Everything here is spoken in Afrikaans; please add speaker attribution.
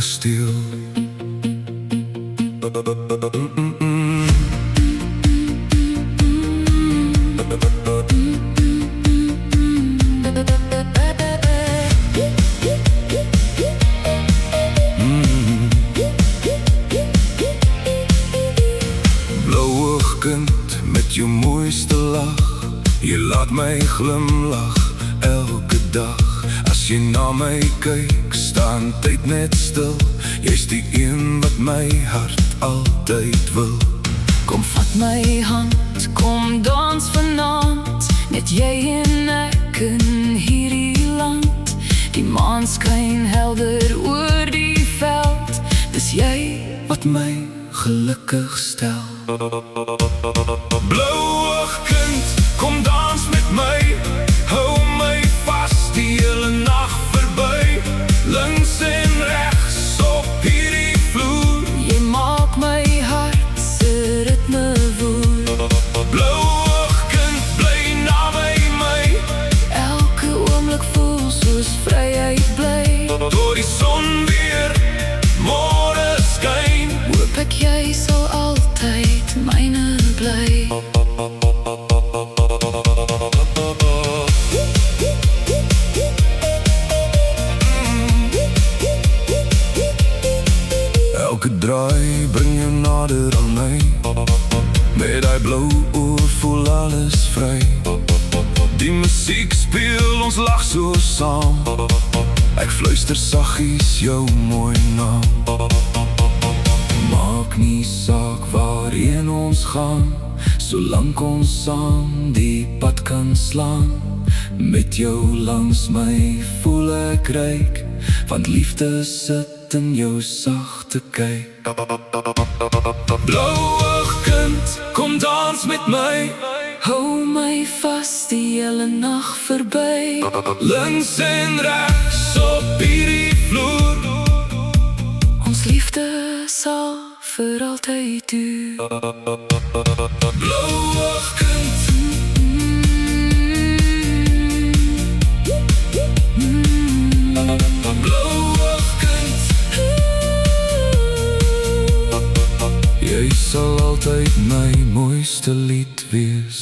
Speaker 1: gesteel. Blauwe kind met jou mooiste lach, jy laat my glimlach elke dag. As jy na my kyk, staan tyd net stil. Jy's die een wat my hart altyd wil.
Speaker 2: Kom vat my hand, kom dans vanaand, net jy en ek in hierdie land. Die maan skyn helder oor die veld, dis jy
Speaker 1: wat my gelukkig stel. Blauwe kind, kom dans met my, hou my vast die hele nacht verby. Links en rechts op hierdie vloer,
Speaker 2: jy maak my hart se ritme voel.
Speaker 1: blauwe kind, bly naby my,
Speaker 2: Elke oomblik voel soos vryheid bly.
Speaker 1: door die son weer môre skyn.
Speaker 2: Hoop ek jy sal altyd myne bly. Elke draai bring jou nader aan my, met die blou oor voel alles vry. Die musiek speel, ons lag so saam, ek fluister saggies jou mooi naam. Maak nie saak waarheen ons gaan, solank ons saam die pad kan slaan. Met jou langs my voel ek ryk, want liefde sit in jou sagte kyk. Blauwe kind, kom dans met my, Hou my vas die hele nag verby.
Speaker 1: links en rechts op hierdie vloer,
Speaker 2: Ons liefde sal vir altyd duur.
Speaker 1: blauwe kind, blauwe kind, jy sal altyd my mooiste lied wees.